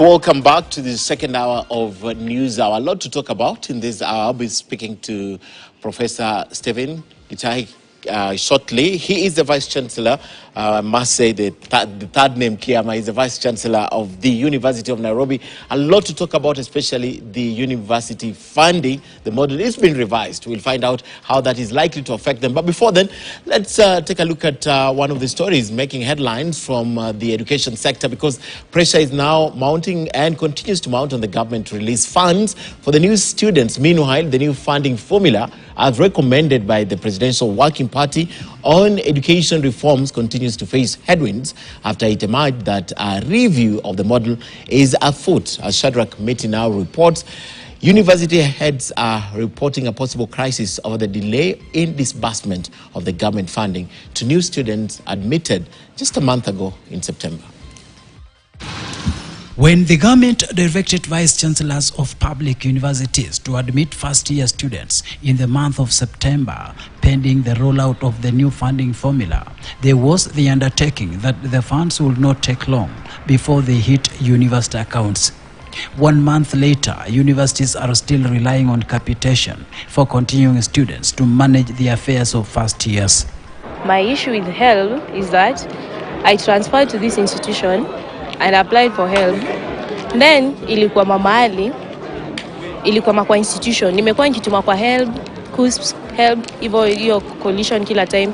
Welcome back to the second hour of News Hour. A lot to talk about in this hour. I'll be speaking to Professor Stephen Gitahi shortly. He is the Vice Chancellor, I must say the third name, Kiama, is the Vice Chancellor of the University of Nairobi. A lot to talk about, especially the university funding. The model is being revised. We'll find out how that is likely to affect them. But before then, let's take a look at one of the stories making headlines from the education sector, because pressure is now mounting and continues to mount on the government to release funds for the new students. Meanwhile, the new funding formula, as recommended by the Presidential Working Party on education reforms, continues to face headwinds after it emerged that a review of the model is afoot. As Shadrach Meti now reports, university heads are reporting a possible crisis over the delay in disbursement of the government funding to new students admitted just a month ago in September. When the government directed vice chancellors of public universities to admit first-year students in the month of September, pending the rollout of the new funding formula, there was the undertaking that the funds would not take long before they hit university accounts. 1 month later, universities are still relying on capitation for continuing students to manage the affairs of first years. My issue with HELB is that I transferred to this institution and applied for HELB. Then ilikuwa mahali, ilikuwa kwa institution. Nimekuwa nikituma kwa HELB, KUSP, HELB, hiyo coalition kila time.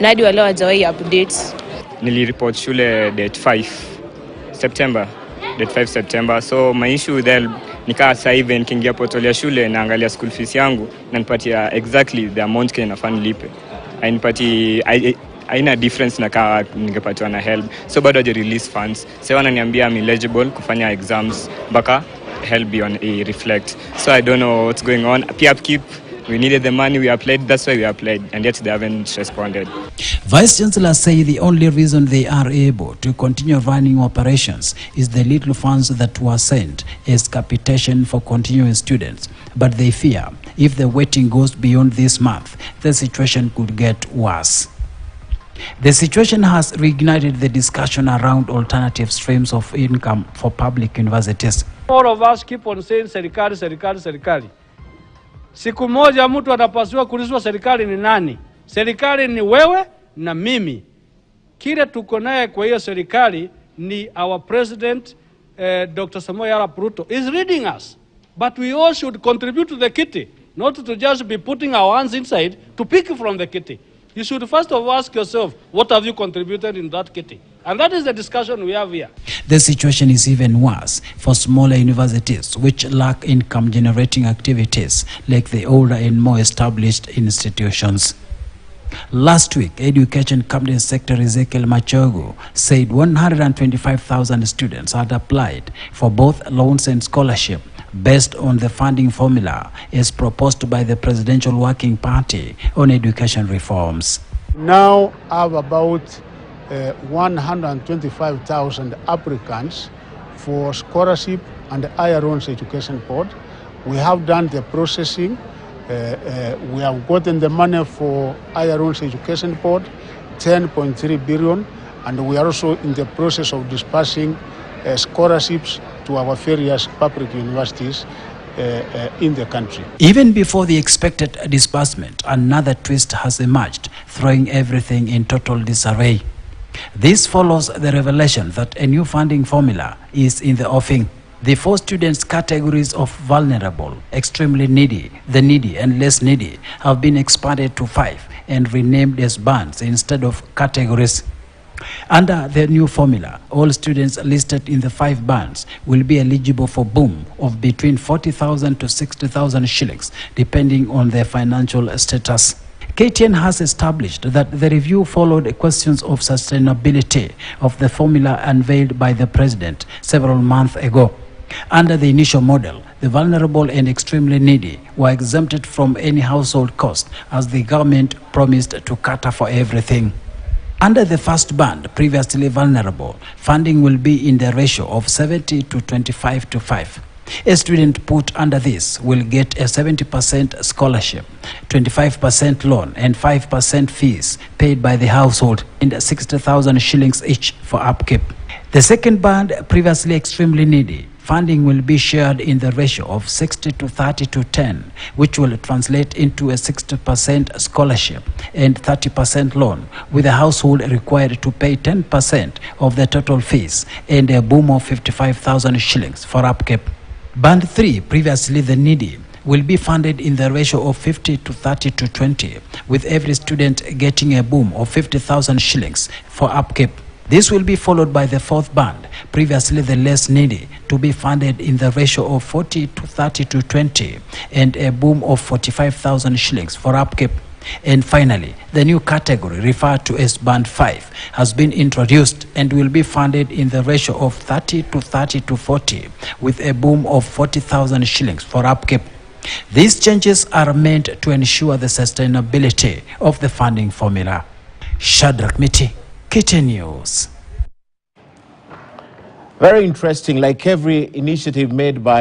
Nadi wale hawajawahi updates. Nilireport shule date 5 September. So my issue with HELB, nikaa sasa hivi nikiingia portal ya shule naangalia school fees yangu na nipatia exactly the amount kile nafaa nilipe. Haina difference na kaa ningepatiwa na HELB. So bado haja release funds. Sasa wananiambia I'm eligible kufanya exams mpaka HELB reflect. So I don't know what's going on. Upkeep, we needed the money, we applied, that's why we applied, and yet they haven't responded. Vice Chancellors say the only reason they are able to continue running operations is the little funds that were sent as capitation for continuing students. But they fear if the waiting goes beyond this month, the situation could get worse. The situation has reignited the discussion around alternative streams of income for public universities. All of us keep on saying serikali. Siku moja mtu anapaswa kuulizwa serikali ni nani? Serikali ni wewe na mimi. Kile tuko naye kwa hiyo serikali ni our president Dr. Samoei Arap Ruto is leading us. But we all should contribute to the kitty, not to just be putting our hands inside to pick from the kitty. You should first of all ask yourself, what have you contributed in that kitty? And that is the discussion we have here. The situation is even worse for smaller universities which lack income-generating activities like the older and more established institutions. Last week, Education Cabinet Secretary Ezekiel Machogu said 125,000 students had applied for both loans and scholarship based on the funding formula as proposed by the Presidential Working Party on education reforms. Now I have about 125,000 applicants for scholarship and higher loans education board. We have done the processing. We have gotten the money for higher loans education board, 10.3 billion, and we are also in the process of dispersing scholarships to our various public universities in the country. Even before the expected disbursement, another twist has emerged, throwing everything in total disarray. This follows the revelation that a new funding formula is in the offing. The 4 students' categories of vulnerable, extremely needy, the needy, and less needy have been expanded to 5 and renamed as bands instead of categories. Under the new formula, all students listed in the 5 bands will be eligible for boom of between 40,000 to 60,000 shillings, depending on their financial status. KTN has established that the review followed questions of sustainability of the formula unveiled by the president several months ago. Under the initial model, the vulnerable and extremely needy were exempted from any household cost as the government promised to cater for everything. Under the first band, previously vulnerable, funding will be in the ratio of 70 to 25 to 5. A student put under this will get a 70% scholarship, 25% loan, and 5% fees paid by the household, and 60,000 shillings each for upkeep. The second band, previously extremely needy, funding will be shared in the ratio of 60 to 30 to 10, which will translate into a 60% scholarship and 30% loan, with a household required to pay 10% of the total fees and a boom of 55,000 shillings for upkeep. Band 3, previously the needy, will be funded in the ratio of 50 to 30 to 20, with every student getting a boom of 50,000 shillings for upkeep. This will be followed by the 4th band, previously the less needy, to be funded in the ratio of 40 to 30 to 20, and a boom of 45,000 shillings for upkeep. And finally, the new category referred to as Band 5 has been introduced and will be funded in the ratio of 30 to 30 to 40, with a boom of 40,000 shillings for upkeep. These changes are meant to ensure the sustainability of the funding formula. Shadrach Miti, KTN News. Very interesting, like every initiative made by